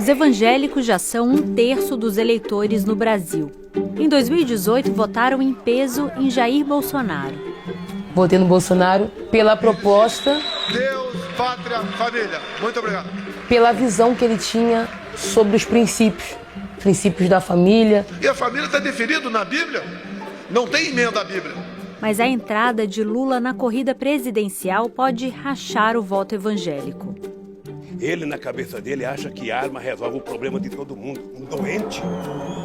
Os evangélicos já são 1/3 dos eleitores no Brasil. Em 2018, votaram em peso em Jair Bolsonaro. Votei no Bolsonaro pela proposta. Deus, pátria, família. Muito obrigado. Pela visão que ele tinha sobre os princípios da família. E a família está definido na Bíblia? Não tem emenda à Bíblia. Mas a entrada de Lula na corrida presidencial pode rachar o voto evangélico. Ele, na cabeça dele, acha que arma resolve o problema de todo mundo. Um doente.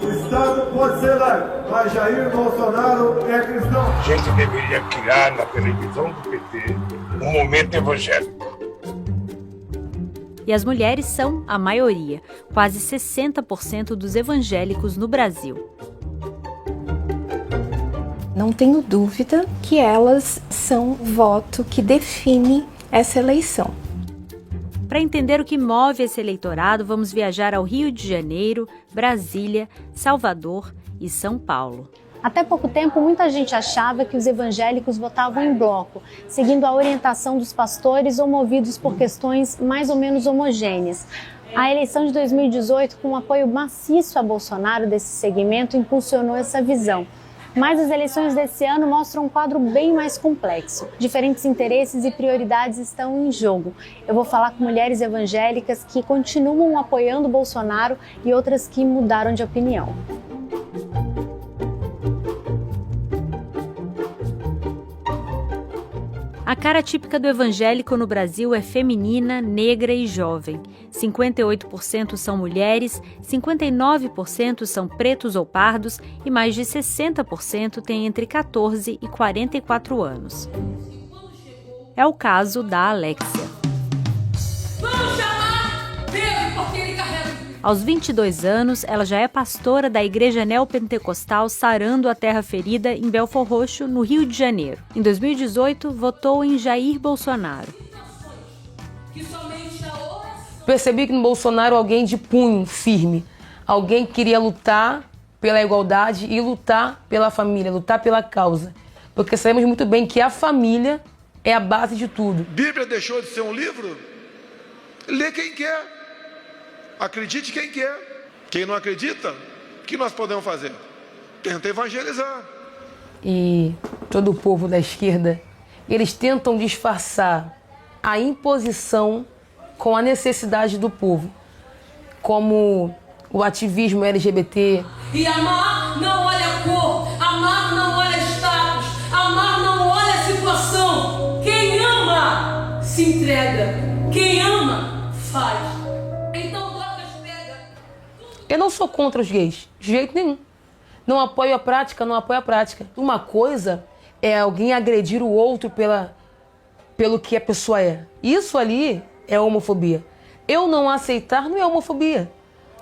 O Estado pode ser laico, mas Jair Bolsonaro é cristão. A gente deveria criar na televisão do PT um momento evangélico. E as mulheres são a maioria, quase 60% dos evangélicos no Brasil. Não tenho dúvida que elas são o voto que define essa eleição. Para entender o que move esse eleitorado, vamos viajar ao Rio de Janeiro, Brasília, Salvador e São Paulo. Até pouco tempo, muita gente achava que os evangélicos votavam em bloco, seguindo a orientação dos pastores ou movidos por questões mais ou menos homogêneas. A eleição de 2018, com um apoio maciço a Bolsonaro desse segmento, impulsionou essa visão. Mas as eleições desse ano mostram um quadro bem mais complexo. Diferentes interesses e prioridades estão em jogo. Eu vou falar com mulheres evangélicas que continuam apoiando Bolsonaro e outras que mudaram de opinião. A cara típica do evangélico no Brasil é feminina, negra e jovem. 58% são mulheres, 59% são pretos ou pardos e mais de 60% têm entre 14 e 44 anos. É o caso da Alexia. Vamos chamar Pedro porque ele carrega. Aos 22 anos, ela já é pastora da Igreja Neopentecostal Sarando a Terra Ferida, em Belford Roxo, no Rio de Janeiro. Em 2018, votou em Jair Bolsonaro. Percebi que no Bolsonaro alguém de punho firme, alguém que queria lutar pela igualdade e lutar pela família, lutar pela causa. Porque sabemos muito bem que a família é a base de tudo. Bíblia deixou de ser um livro? Lê quem quer. Acredite quem quer. Quem não acredita, o que nós podemos fazer? Tenta evangelizar. E todo o povo da esquerda, eles tentam disfarçar a imposição com a necessidade do povo, como o ativismo LGBT. E amar não olha a cor, amar não olha status, amar não olha a situação. Quem ama se entrega, quem ama faz. Então Dorcas pega. Eu não sou contra os gays, de jeito nenhum. Não apoio a prática, não apoio a prática. Uma coisa é alguém agredir o outro pelo que a pessoa é. Isso ali é homofobia. Eu não aceitar não é homofobia.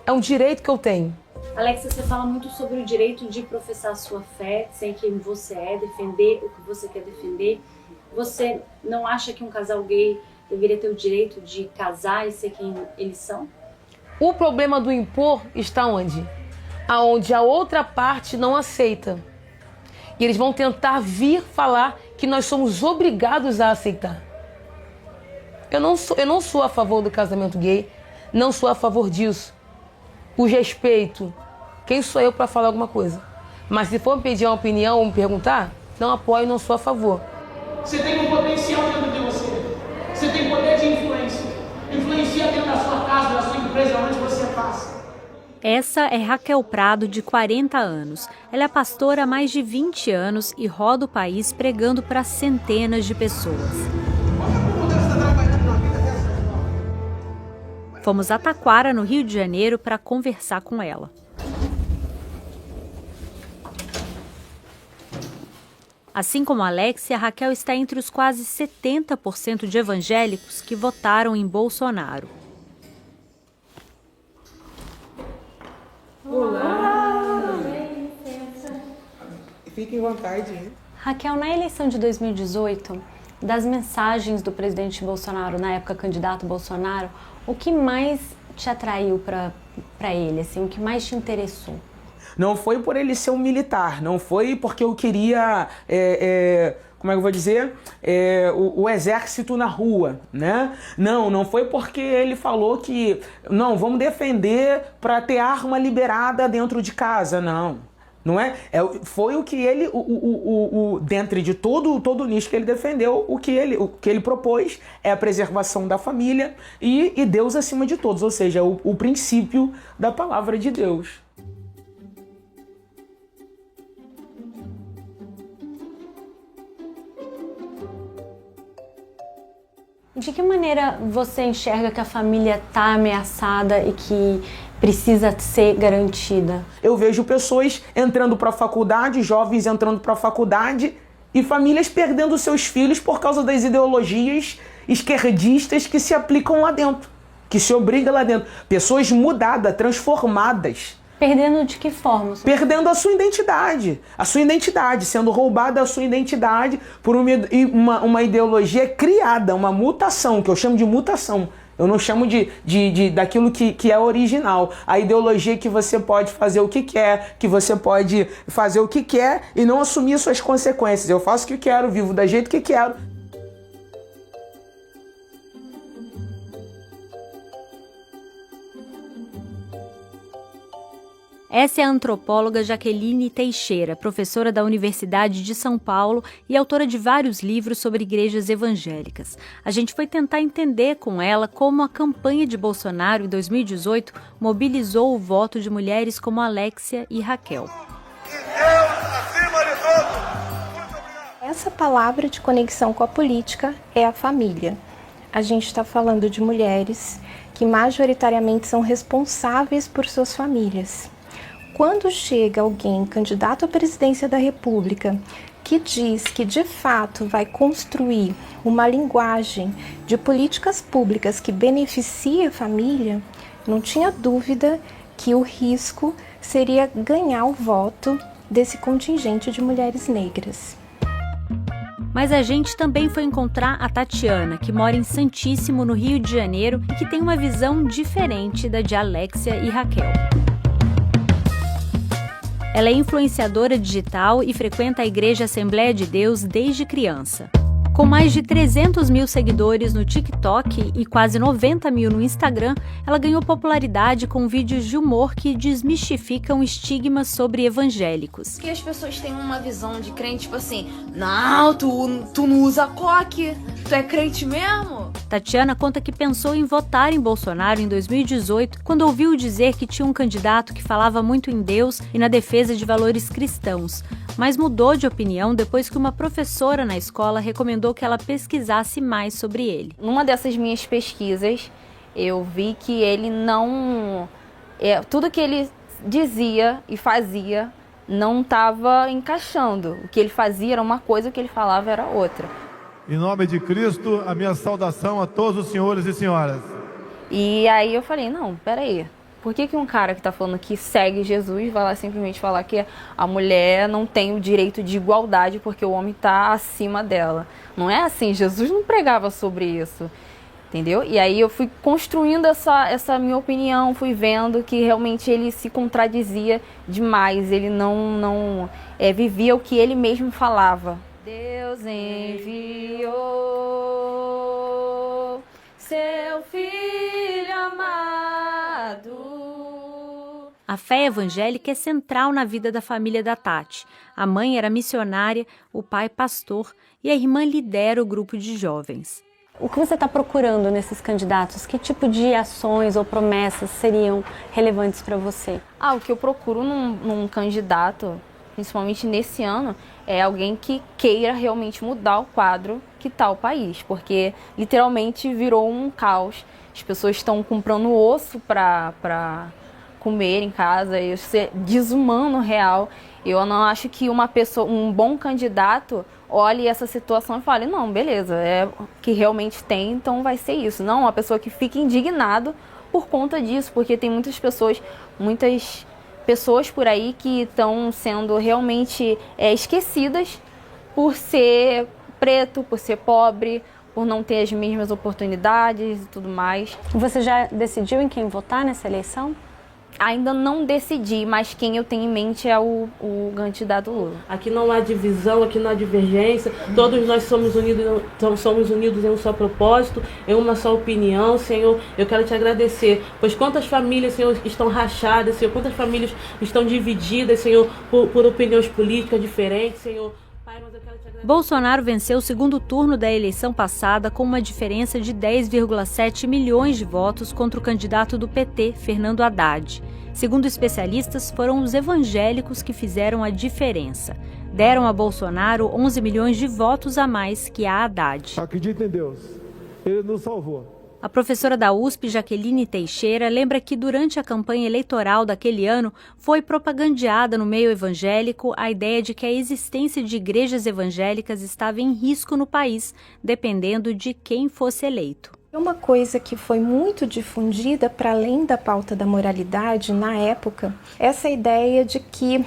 É um direito que eu tenho. Alexia, você fala muito sobre o direito de professar a sua fé, ser quem você é, defender o que você quer defender. Você não acha que um casal gay deveria ter o direito de casar e ser quem eles são? O problema do impor está onde? Aonde a outra parte não aceita. E eles vão tentar vir falar que nós somos obrigados a aceitar. Eu não sou a favor do casamento gay, não sou a favor disso. Por respeito, quem sou eu para falar alguma coisa? Mas se for me pedir uma opinião ou me perguntar, não apoio, não sou a favor. Você tem um potencial dentro de você. Você tem poder de influência. Influencia dentro da sua casa, da sua empresa, onde você passa. Essa é Raquel Prado, de 40 anos. Ela é pastora há mais de 20 anos e roda o país pregando para centenas de pessoas. Fomos a Taquara, no Rio de Janeiro, para conversar com ela. Assim como a Alexia, Raquel está entre os quase 70% de evangélicos que votaram em Bolsonaro. Olá! Fiquem à vontade. Raquel, na eleição de 2018, das mensagens do presidente Bolsonaro, na época candidato Bolsonaro, o que mais te atraiu para ele, assim, o que mais te interessou? Não foi por ele ser um militar, não foi porque eu queria como é que eu vou dizer, o exército na rua, né? Não foi porque ele falou que, não, vamos defender para ter arma liberada dentro de casa, não é? Foi o que ele, dentro de todo o nicho que ele defendeu, o que ele propôs é a preservação da família e Deus acima de todos, ou seja, o princípio da palavra de Deus. De que maneira você enxerga que a família está ameaçada e que precisa ser garantida? Eu vejo pessoas entrando para a faculdade, jovens entrando para a faculdade e famílias perdendo seus filhos por causa das ideologias esquerdistas que se aplicam lá dentro, que se obrigam lá dentro. Pessoas mudadas, transformadas. Perdendo de que forma? Perdendo a sua identidade, sendo roubada a sua identidade por uma ideologia criada, uma mutação, que eu chamo de mutação. Eu não chamo daquilo que é original. A ideologia que você pode fazer o que quer, que você pode fazer o que quer e não assumir suas consequências. Eu faço o que quero, vivo do jeito que quero. Essa é a antropóloga Jaqueline Teixeira, professora da Universidade de São Paulo e autora de vários livros sobre igrejas evangélicas. A gente foi tentar entender com ela como a campanha de Bolsonaro em 2018 mobilizou o voto de mulheres como Alexia e Raquel. Essa palavra de conexão com a política é a família. A gente está falando de mulheres que majoritariamente são responsáveis por suas famílias. Quando chega alguém candidato à presidência da República que diz que de fato vai construir uma linguagem de políticas públicas que beneficia a família, não tinha dúvida que o risco seria ganhar o voto desse contingente de mulheres negras. Mas a gente também foi encontrar a Tatiana, que mora em Santíssimo, no Rio de Janeiro, e que tem uma visão diferente da de Alexia e Raquel. Ela é influenciadora digital e frequenta a Igreja Assembleia de Deus desde criança. Com mais de 300 mil seguidores no TikTok e quase 90 mil no Instagram, ela ganhou popularidade com vídeos de humor que desmistificam estigmas sobre evangélicos. Que as pessoas têm uma visão de crente, tipo assim, não, tu não usa coque, tu é crente mesmo? Tatiana conta que pensou em votar em Bolsonaro em 2018 quando ouviu dizer que tinha um candidato que falava muito em Deus e na defesa de valores cristãos, mas mudou de opinião depois que uma professora na escola recomendou que ela pesquisasse mais sobre ele. Numa dessas minhas pesquisas, eu vi que ele não... tudo que ele dizia e fazia não estava encaixando. O que ele fazia era uma coisa, o que ele falava era outra. Em nome de Cristo, a minha saudação a todos os senhores e senhoras. E aí eu falei, não, peraí. Por que um cara que está falando que segue Jesus vai lá simplesmente falar que a mulher não tem o direito de igualdade porque o homem está acima dela? Não é assim, Jesus não pregava sobre isso, entendeu? E aí eu fui construindo essa minha opinião, fui vendo que realmente ele se contradizia demais, ele não vivia o que ele mesmo falava. Deus enviou seu Filho amado. A fé evangélica é central na vida da família da Tati. A mãe era missionária, o pai pastor e a irmã lidera o grupo de jovens. O que você está procurando nesses candidatos? Que tipo de ações ou promessas seriam relevantes para você? O que eu procuro num candidato, principalmente nesse ano, é alguém que queira realmente mudar o quadro que está o país, porque literalmente virou um caos. As pessoas estão comprando osso para comer em casa, isso é desumano real. Eu não acho que um bom candidato olhe essa situação e fale, não, beleza, é o que realmente tem, então vai ser isso. Não, uma pessoa que fica indignado por conta disso, porque tem muitas pessoas por aí que estão sendo realmente esquecidas por ser preto, por ser pobre, por não ter as mesmas oportunidades e tudo mais. Você já decidiu em quem votar nessa eleição? Ainda não decidi, mas quem eu tenho em mente é o candidato Lula. Aqui não há divisão, aqui não há divergência, todos nós somos unidos em um só propósito, em uma só opinião. Senhor, eu quero te agradecer, pois quantas famílias, Senhor, estão rachadas, Senhor, quantas famílias estão divididas, Senhor, por opiniões políticas diferentes, Senhor. Pai, mas eu quero te agradecer. Bolsonaro venceu o segundo turno da eleição passada com uma diferença de 10,7 milhões de votos contra o candidato do PT, Fernando Haddad. Segundo especialistas, foram os evangélicos que fizeram a diferença. Deram a Bolsonaro 11 milhões de votos a mais que a Haddad. Acredita em Deus, Ele nos salvou. A professora da USP, Jaqueline Teixeira, lembra que durante a campanha eleitoral daquele ano foi propagandeada no meio evangélico a ideia de que a existência de igrejas evangélicas estava em risco no país, dependendo de quem fosse eleito. Uma coisa que foi muito difundida para além da pauta da moralidade na época, essa ideia de que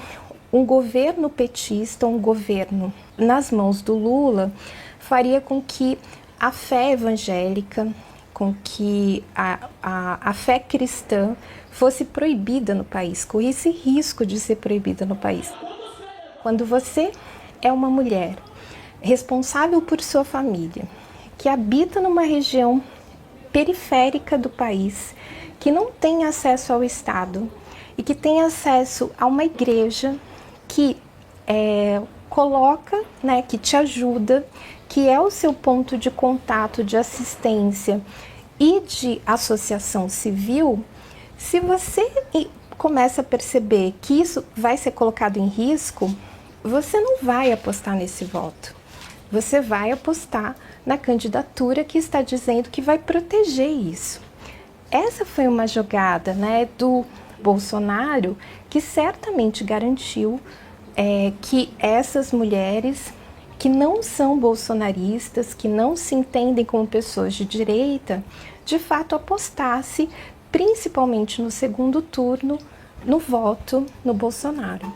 um governo petista, um governo nas mãos do Lula, faria com que a fé evangélica, com que a fé cristã fosse proibida no país, corresse risco de ser proibida no país. Quando você é uma mulher responsável por sua família, que habita numa região periférica do país, que não tem acesso ao Estado e que tem acesso a uma igreja que coloca, né, que te ajuda, que é o seu ponto de contato, de assistência e de associação civil, se você começa a perceber que isso vai ser colocado em risco, você não vai apostar nesse voto. Você vai apostar na candidatura que está dizendo que vai proteger isso. Essa foi uma jogada, né, do Bolsonaro que certamente garantiu que essas mulheres que não são bolsonaristas, que não se entendem como pessoas de direita, de fato apostasse, principalmente no segundo turno, no voto no Bolsonaro.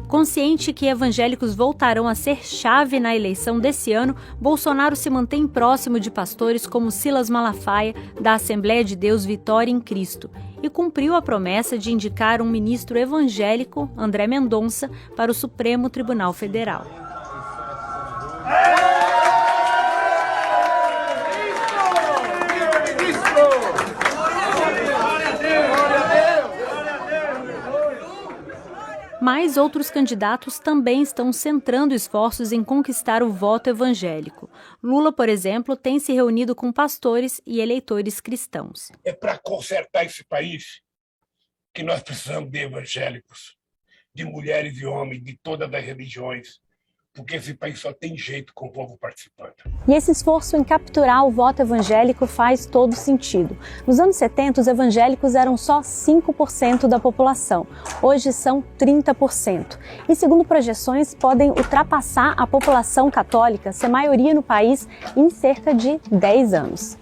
Consciente que evangélicos voltarão a ser chave na eleição desse ano, Bolsonaro se mantém próximo de pastores como Silas Malafaia, da Assembleia de Deus Vitória em Cristo, e cumpriu a promessa de indicar um ministro evangélico, André Mendonça, para o Supremo Tribunal Federal. Mas outros candidatos também estão centrando esforços em conquistar o voto evangélico. Lula, por exemplo, tem se reunido com pastores e eleitores cristãos. É para consertar esse país que nós precisamos de evangélicos, de mulheres e homens, de todas as religiões, porque esse país só tem jeito com o povo participando. E esse esforço em capturar o voto evangélico faz todo sentido. Nos anos 70, os evangélicos eram só 5% da população. Hoje são 30%. E, segundo projeções, podem ultrapassar a população católica, ser maioria no país, em cerca de 10 anos.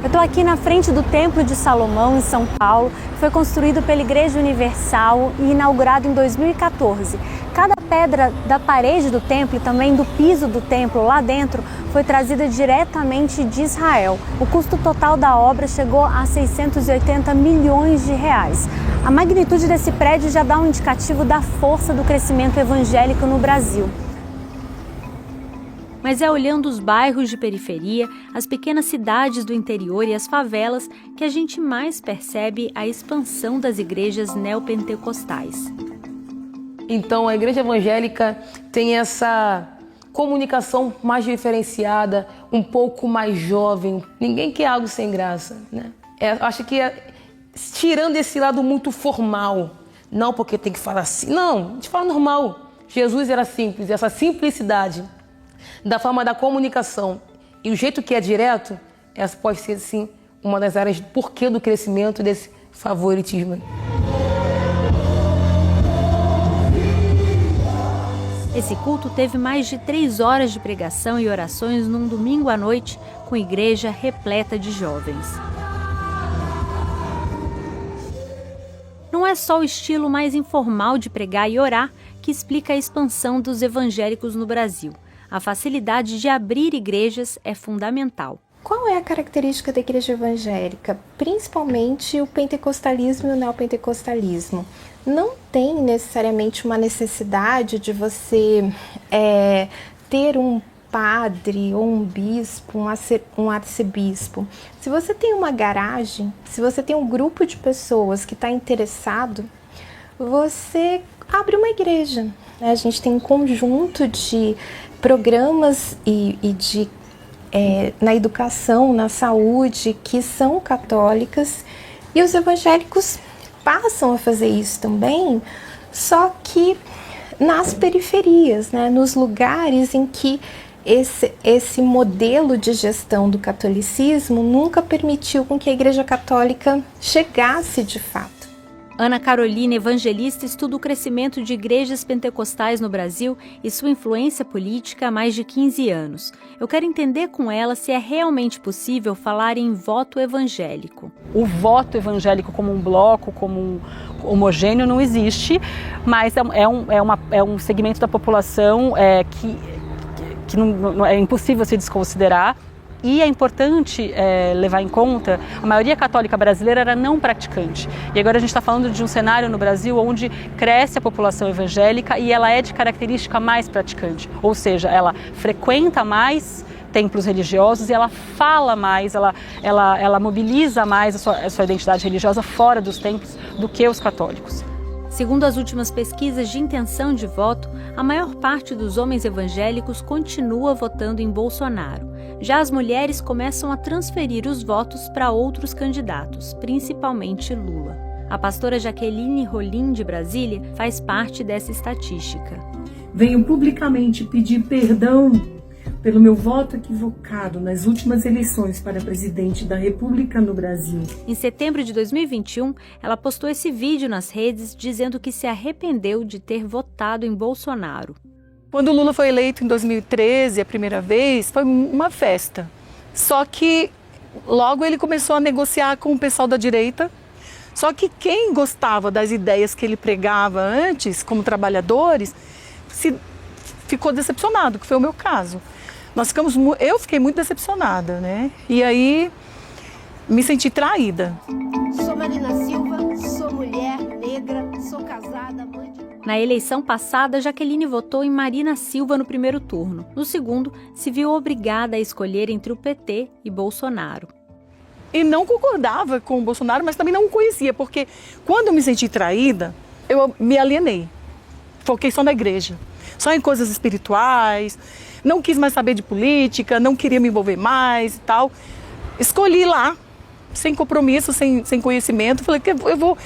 Eu estou aqui na frente do Templo de Salomão, em São Paulo, que foi construído pela Igreja Universal e inaugurado em 2014. Cada pedra da parede do templo e também do piso do templo lá dentro foi trazida diretamente de Israel. O custo total da obra chegou a 680 milhões de reais. A magnitude desse prédio já dá um indicativo da força do crescimento evangélico no Brasil. Mas é olhando os bairros de periferia, as pequenas cidades do interior e as favelas que a gente mais percebe a expansão das igrejas neopentecostais. Então, a igreja evangélica tem essa comunicação mais diferenciada, um pouco mais jovem. Ninguém quer algo sem graça, né? Acho que tirando esse lado muito formal, não porque tem que falar assim, não, a gente fala normal. Jesus era simples, essa simplicidade da forma da comunicação e o jeito que é direto, essa pode ser, sim, uma das áreas do porquê do crescimento desse favoritismo. Esse culto teve mais de 3 horas de pregação e orações num domingo à noite, com igreja repleta de jovens. Não é só o estilo mais informal de pregar e orar que explica a expansão dos evangélicos no Brasil. A facilidade de abrir igrejas é fundamental. Qual é a característica da igreja evangélica? Principalmente o pentecostalismo e o neopentecostalismo. Não tem necessariamente uma necessidade de você ter um padre ou um bispo, um arcebispo. Se você tem uma garagem, se você tem um grupo de pessoas que está interessado, você abre uma igreja. A gente tem um conjunto de programas na educação, na saúde, que são católicas, e os evangélicos passam a fazer isso também, só que nas periferias, né, nos lugares em que esse modelo de gestão do catolicismo nunca permitiu com que a Igreja Católica chegasse de fato. Ana Carolina, evangelista, estuda o crescimento de igrejas pentecostais no Brasil e sua influência política há mais de 15 anos. Eu quero entender com ela se é realmente possível falar em voto evangélico. O voto evangélico como um bloco, como um homogêneo, não existe, mas é um segmento da população que não é impossível se desconsiderar. E é importante levar em conta, a maioria católica brasileira era não praticante. E agora a gente está falando de um cenário no Brasil onde cresce a população evangélica e ela é de característica mais praticante. Ou seja, ela frequenta mais templos religiosos e ela fala mais, ela mobiliza mais a sua identidade religiosa fora dos templos do que os católicos. Segundo as últimas pesquisas de intenção de voto, a maior parte dos homens evangélicos continua votando em Bolsonaro. Já as mulheres começam a transferir os votos para outros candidatos, principalmente Lula. A pastora Jaqueline Rolim, de Brasília, faz parte dessa estatística. Venho publicamente pedir perdão pelo meu voto equivocado nas últimas eleições para presidente da República no Brasil. Em setembro de 2021, ela postou esse vídeo nas redes dizendo que se arrependeu de ter votado em Bolsonaro. Quando o Lula foi eleito em 2013, a primeira vez, foi uma festa. Só que logo ele começou a negociar com o pessoal da direita. Só que quem gostava das ideias que ele pregava antes, como trabalhadores, ficou decepcionado, que foi o meu caso. Eu fiquei muito decepcionada, né? E aí me senti traída. Sou Marina Silva, sou mulher, negra, sou casada, mãe de... Na eleição passada, Jaqueline votou em Marina Silva no primeiro turno. No segundo, se viu obrigada a escolher entre o PT e Bolsonaro. E não concordava com o Bolsonaro, mas também não o conhecia, porque quando eu me senti traída, eu me alienei. Foquei só na igreja, só em coisas espirituais, não quis mais saber de política, não queria me envolver mais e tal. Escolhi lá, sem compromisso, sem conhecimento, falei que eu vou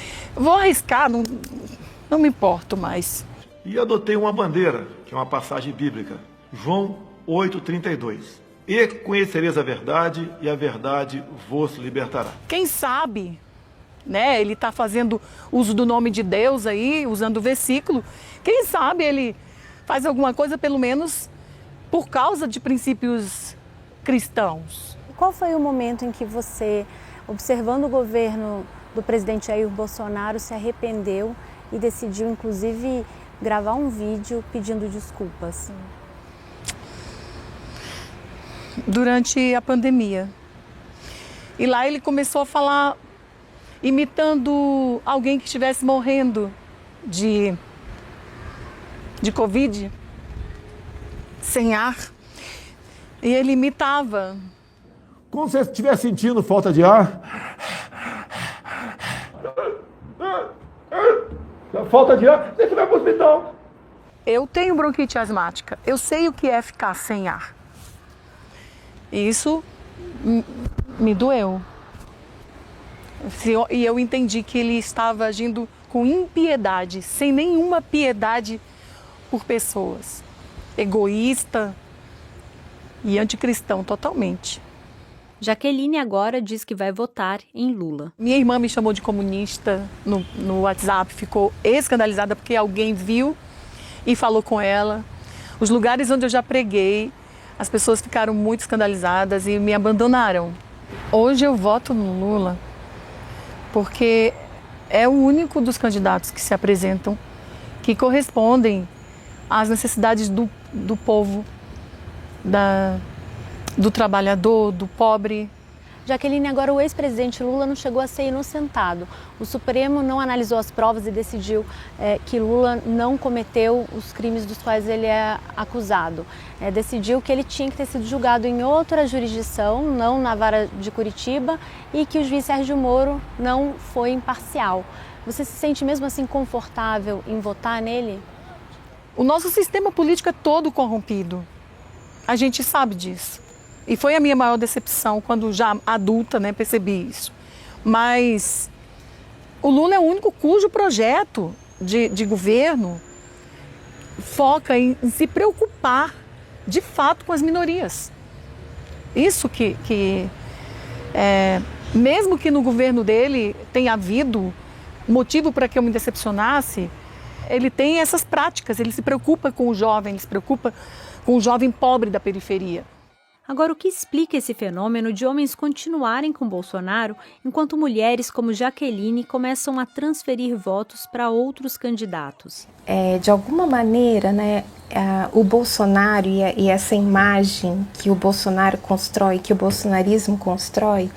arriscar, não me importo mais. E adotei uma bandeira, que é uma passagem bíblica, João 8,32. E conhecereis a verdade, e a verdade vos libertará. Quem sabe, né, ele está fazendo uso do nome de Deus aí, usando o versículo, quem sabe ele faz alguma coisa, pelo menos, por causa de princípios cristãos. Qual foi o momento em que você, observando o governo do presidente Jair Bolsonaro, se arrependeu e decidiu, inclusive, gravar um vídeo pedindo desculpas? Durante a pandemia. E lá ele começou a falar, imitando alguém que estivesse morrendo de Covid, sem ar. E ele imitava. Quando você estiver sentindo falta de ar, falta de ar, você vai para o hospital. Eu tenho bronquite asmática, eu sei o que é ficar sem ar. E isso me doeu. E eu entendi que ele estava agindo com impiedade, sem nenhuma piedade por pessoas. Egoísta e anticristão totalmente. Jaqueline agora diz que vai votar em Lula. Minha irmã me chamou de comunista no WhatsApp, ficou escandalizada porque alguém viu e falou com ela. Os lugares onde eu já preguei, as pessoas ficaram muito escandalizadas e me abandonaram. Hoje eu voto no Lula porque é o único dos candidatos que se apresentam que correspondem às necessidades do povo, do trabalhador, do pobre. Jaqueline, agora o ex-presidente Lula não chegou a ser inocentado. O Supremo não analisou as provas e decidiu que Lula não cometeu os crimes dos quais ele é acusado. Decidiu que ele tinha que ter sido julgado em outra jurisdição, não na vara de Curitiba, e que o juiz Sérgio Moro não foi imparcial. Você se sente mesmo assim confortável em votar nele? O nosso sistema político é todo corrompido. A gente sabe disso. E foi a minha maior decepção quando já adulta, né, percebi isso. Mas o Lula é o único cujo projeto de governo foca em se preocupar de fato com as minorias. Isso que mesmo que no governo dele tenha havido motivo para que eu me decepcionasse, ele tem essas práticas, ele se preocupa com o jovem, ele se preocupa com o jovem pobre da periferia. Agora, o que explica esse fenômeno de homens continuarem com Bolsonaro, enquanto mulheres como Jaqueline começam a transferir votos para outros candidatos? De alguma maneira, né, o Bolsonaro e essa imagem que o Bolsonaro constrói, que o bolsonarismo constrói,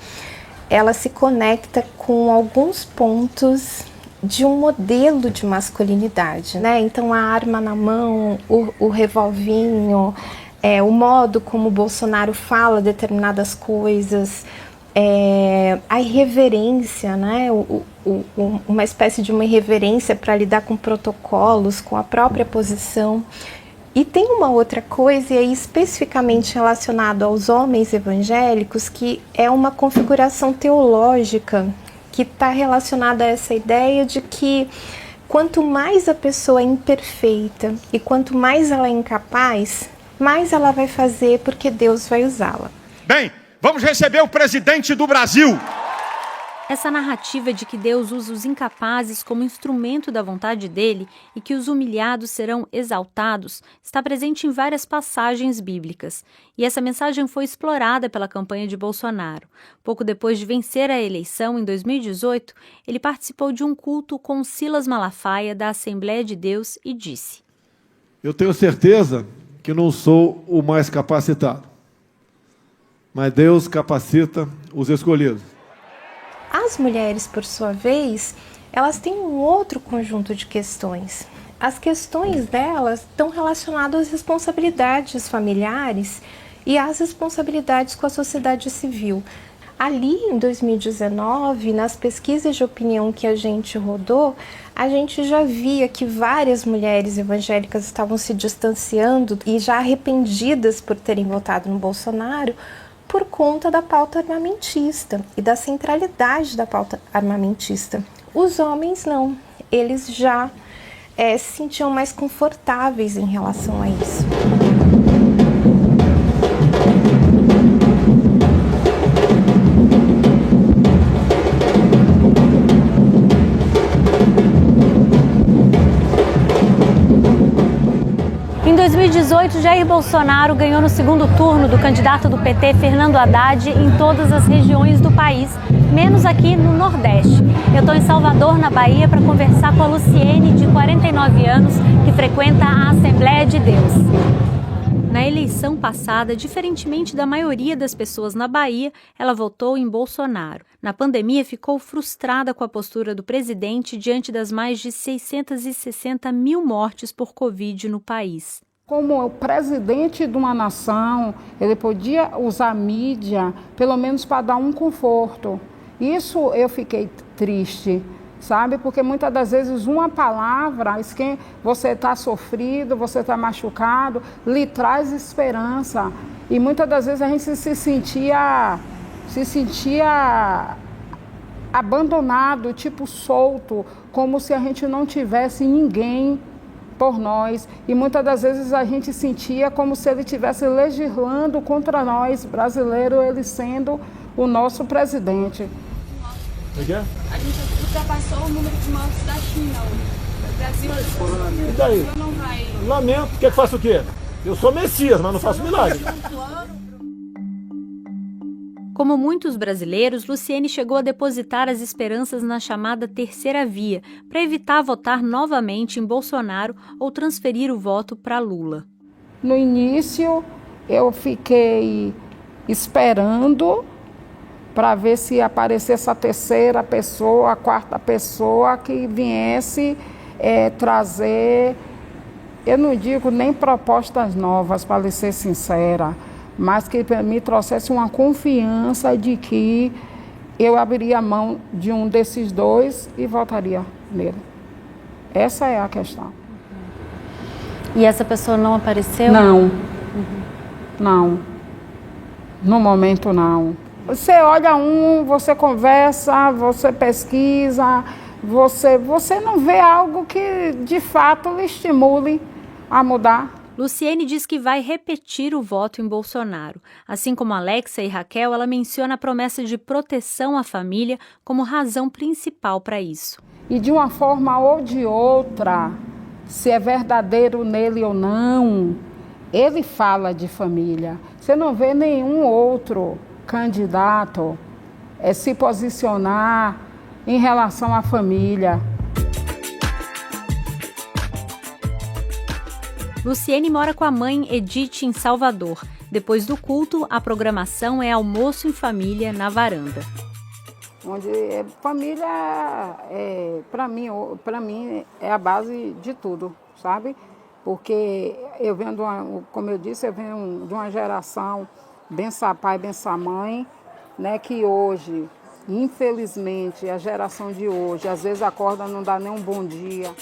ela se conecta com alguns pontos de um modelo de masculinidade, né? Então, a arma na mão, o revolvinho, o modo como o Bolsonaro fala determinadas coisas, a irreverência, né? Uma espécie de uma irreverência para lidar com protocolos, com a própria posição. E tem uma outra coisa, e aí especificamente relacionado aos homens evangélicos, que é uma configuração teológica que está relacionada a essa ideia de que quanto mais a pessoa é imperfeita e quanto mais ela é incapaz, mais ela vai fazer porque Deus vai usá-la. Bem, vamos receber o presidente do Brasil. Essa narrativa de que Deus usa os incapazes como instrumento da vontade dele e que os humilhados serão exaltados está presente em várias passagens bíblicas. E essa mensagem foi explorada pela campanha de Bolsonaro. Pouco depois de vencer a eleição, em 2018, ele participou de um culto com Silas Malafaia, da Assembleia de Deus, e disse: Eu tenho certeza que não sou o mais capacitado, mas Deus capacita os escolhidos. As mulheres, por sua vez, elas têm um outro conjunto de questões. As questões delas estão relacionadas às responsabilidades familiares e às responsabilidades com a sociedade civil. Ali, em 2019, nas pesquisas de opinião que a gente rodou, a gente já via que várias mulheres evangélicas estavam se distanciando e já arrependidas por terem votado no Bolsonaro, por conta da pauta armamentista e da centralidade da pauta armamentista. Os homens não, eles já se sentiam mais confortáveis em relação a isso. Em 2018, Jair Bolsonaro ganhou no segundo turno do candidato do PT, Fernando Haddad, em todas as regiões do país, menos aqui no Nordeste. Eu estou em Salvador, na Bahia, para conversar com a Luciene, de 49 anos, que frequenta a Assembleia de Deus. Na eleição passada, diferentemente da maioria das pessoas na Bahia, ela votou em Bolsonaro. Na pandemia, ficou frustrada com a postura do presidente diante das mais de 660 mil mortes por Covid no país. Como o presidente de uma nação, ele podia usar a mídia, pelo menos para dar um conforto. Isso eu fiquei triste, sabe? Porque muitas das vezes uma palavra, você está sofrido, você está machucado, lhe traz esperança. E muitas das vezes a gente se sentia abandonado, tipo solto, como se a gente não tivesse ninguém por nós. E muitas das vezes a gente sentia como se ele estivesse legislando contra nós, brasileiros, ele sendo o nosso presidente. O que é? A gente ultrapassou o número de mortes da China. O Brasil E daí? não vai. Lamento. Quer que faça o quê? Eu sou Messias, mas não faço milagre. Como muitos brasileiros, Luciene chegou a depositar as esperanças na chamada terceira via, para evitar votar novamente em Bolsonaro ou transferir o voto para Lula. No início, eu fiquei esperando para ver se aparecesse a terceira pessoa, a quarta pessoa que viesse trazer, eu não digo nem propostas novas, para lhe ser sincera, mas que me trouxesse uma confiança de que eu abriria a mão de um desses dois e votaria nele. Essa é a questão. E essa pessoa não apareceu? Não. Não. No momento, não. Você olha você conversa, você pesquisa, você não vê algo que de fato lhe estimule a mudar. Luciene diz que vai repetir o voto em Bolsonaro. Assim como Alexia e Raquel, ela menciona a promessa de proteção à família como razão principal para isso. E de uma forma ou de outra, se é verdadeiro nele ou não, ele fala de família. Você não vê nenhum outro candidato se posicionar em relação à família. Luciene mora com a mãe Edith em Salvador. Depois do culto, a programação é almoço em família na varanda. Onde família, para mim, é a base de tudo, sabe? Porque eu venho, como eu disse, eu venho de uma geração bença pai, bença mãe, né? Que hoje, infelizmente, a geração de hoje, às vezes acorda, não dá nem um bom dia.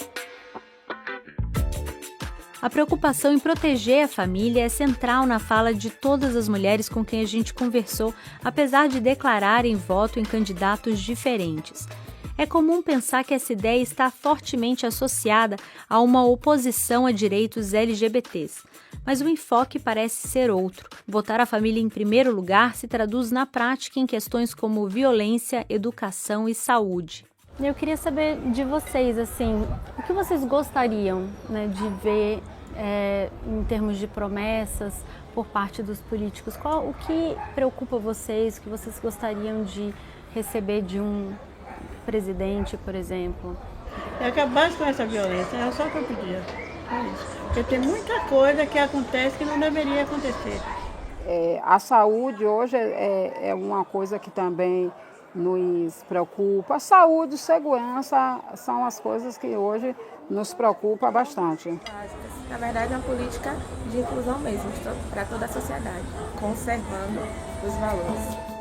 A preocupação em proteger a família é central na fala de todas as mulheres com quem a gente conversou, apesar de declararem voto em candidatos diferentes. É comum pensar que essa ideia está fortemente associada a uma oposição a direitos LGBTs. Mas o enfoque parece ser outro. Votar a família em primeiro lugar se traduz na prática em questões como violência, educação e saúde. Eu queria saber de vocês, assim, o que vocês gostariam, né, de ver em termos de promessas por parte dos políticos? O que preocupa vocês, que vocês gostariam de receber de um presidente, por exemplo? É acabar com essa violência, é só o que eu pedia. É isso. Porque tem muita coisa que acontece que não deveria acontecer. A saúde hoje é uma coisa que também nos preocupa. Saúde e segurança são as coisas que hoje nos preocupa bastante. Na verdade, é uma política de inclusão mesmo, para toda a sociedade, conservando os valores.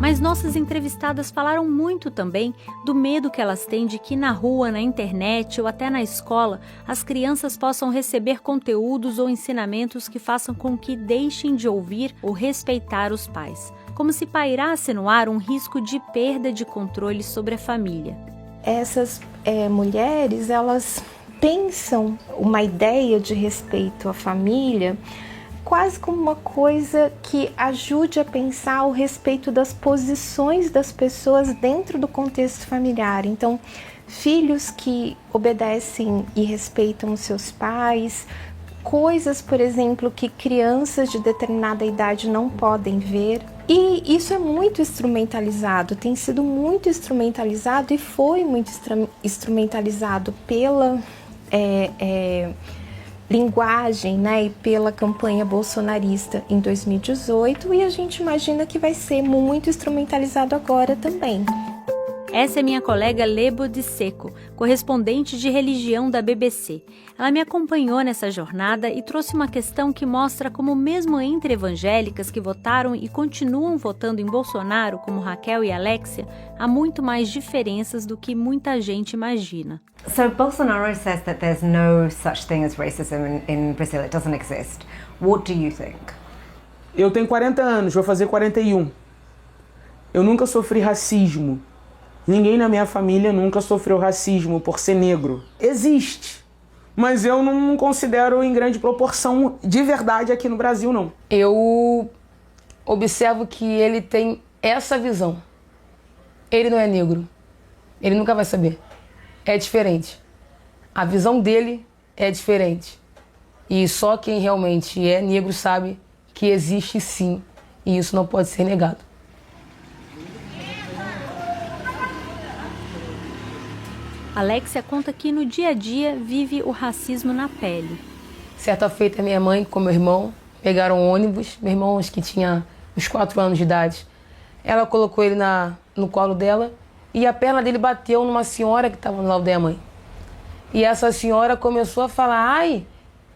Mas nossas entrevistadas falaram muito também do medo que elas têm de que na rua, na internet ou até na escola, as crianças possam receber conteúdos ou ensinamentos que façam com que deixem de ouvir ou respeitar os pais. Como se pairasse no ar um risco de perda de controle sobre a família. Essas mulheres, elas pensam uma ideia de respeito à família quase como uma coisa que ajude a pensar o respeito das posições das pessoas dentro do contexto familiar. Então, filhos que obedecem e respeitam os seus pais, coisas, por exemplo, que crianças de determinada idade não podem ver. E isso é muito instrumentalizado, tem sido muito instrumentalizado e foi muito instrumentalizado pela linguagem, né, e pela campanha bolsonarista em 2018, e a gente imagina que vai ser muito instrumentalizado agora também. Essa é minha colega Lebo de Seco, correspondente de religião da BBC. Ela me acompanhou nessa jornada e trouxe uma questão que mostra como mesmo entre evangélicas que votaram e continuam votando em Bolsonaro, como Raquel e Alexia, há muito mais diferenças do que muita gente imagina. So Bolsonaro says that there's no such thing as racism in Brazil. It doesn't exist. What do you think? Eu tenho 40 anos, vou fazer 41. Eu nunca sofri racismo. Ninguém na minha família nunca sofreu racismo por ser negro. Existe, mas eu não considero em grande proporção de verdade aqui no Brasil, não. Eu observo que ele tem essa visão. Ele não é negro. Ele nunca vai saber. É diferente. A visão dele é diferente. E só quem realmente é negro sabe que existe sim. E isso não pode ser negado. Alexia conta que no dia a dia vive o racismo na pele. Certa feita, minha mãe com meu irmão pegaram um ônibus. Meu irmão, acho que tinha uns 4 anos de idade. Ela colocou ele no colo dela e a perna dele bateu numa senhora que estava no lado da mãe. E essa senhora começou a falar: ai,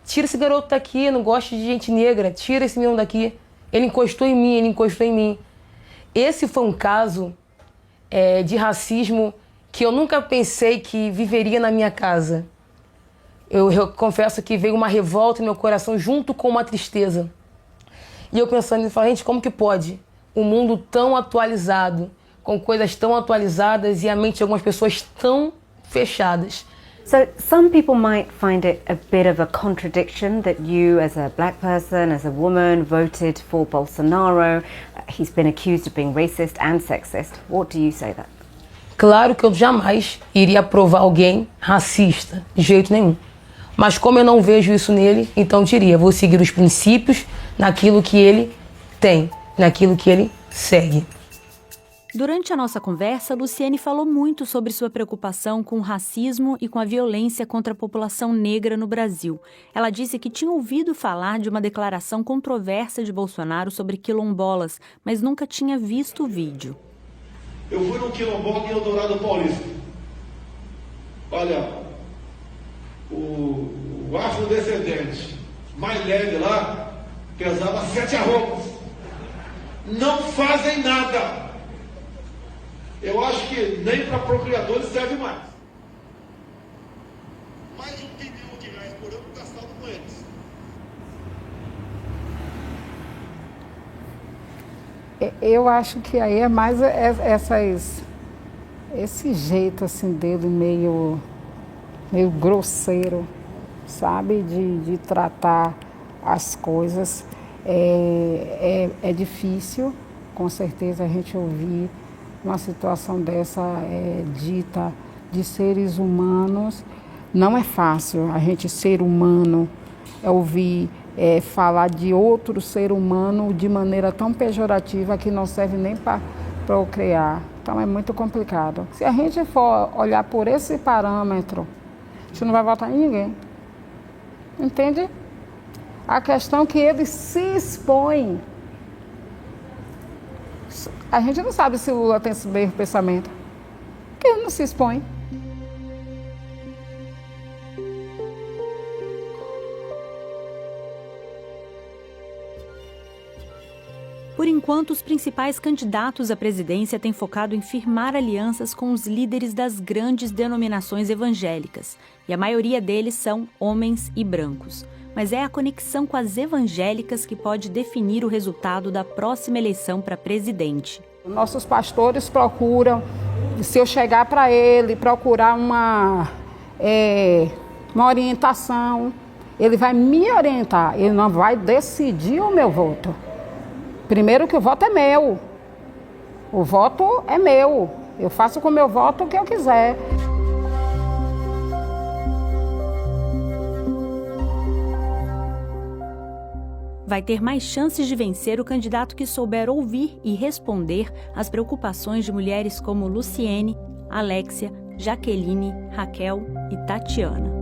tira esse garoto daqui, eu não gosto de gente negra, tira esse menino daqui. Ele encostou em mim, ele encostou em mim. Esse foi um caso de racismo que eu nunca pensei que viveria na minha casa. Eu confesso que veio uma revolta no meu coração junto com uma tristeza. E eu pensando e falando, gente, como que pode? Um mundo tão atualizado, com coisas tão atualizadas e a mente de algumas pessoas tão fechadas. So some people might find it a bit of a contradiction that you, as a black person, as a woman, voted for Bolsonaro. He's been accused of being racist and sexist. What do you say that? Claro que eu jamais iria aprovar alguém racista, de jeito nenhum. Mas como eu não vejo isso nele, então eu diria, vou seguir os princípios naquilo que ele tem, naquilo que ele segue. Durante a nossa conversa, Luciene falou muito sobre sua preocupação com o racismo e com a violência contra a população negra no Brasil. Ela disse que tinha ouvido falar de uma declaração controversa de Bolsonaro sobre quilombolas, mas nunca tinha visto o vídeo. Eu fui no quilombola em Eldorado Paulista. Olha, o afrodescendente mais leve lá pesava 7 arrobas. Não fazem nada. Eu acho que nem para procriadores serve mais. Mais de R$1 bilhão por ano gastado com eles. Eu acho que aí é mais esse jeito assim dele meio grosseiro, sabe, de tratar as coisas. É difícil, com certeza, a gente ouvir uma situação dessa dita de seres humanos. Não é fácil a gente, ser humano, ouvir falar de outro ser humano de maneira tão pejorativa que não serve nem para procriar. Então é muito complicado. Se a gente for olhar por esse parâmetro, a gente não vai votar em ninguém. Entende? A questão é que ele se expõe. A gente não sabe se o Lula tem esse mesmo pensamento. Porque ele não se expõe. Por enquanto, os principais candidatos à presidência têm focado em firmar alianças com os líderes das grandes denominações evangélicas, e a maioria deles são homens e brancos. Mas é a conexão com as evangélicas que pode definir o resultado da próxima eleição para presidente. Nossos pastores procuram, se eu chegar para ele, procurar uma orientação, ele vai me orientar, ele não vai decidir o meu voto. Primeiro que o voto é meu, o voto é meu, eu faço com o meu voto o que eu quiser. Vai ter mais chances de vencer o candidato que souber ouvir e responder às preocupações de mulheres como Luciene, Alexia, Jaqueline, Raquel e Tatiana.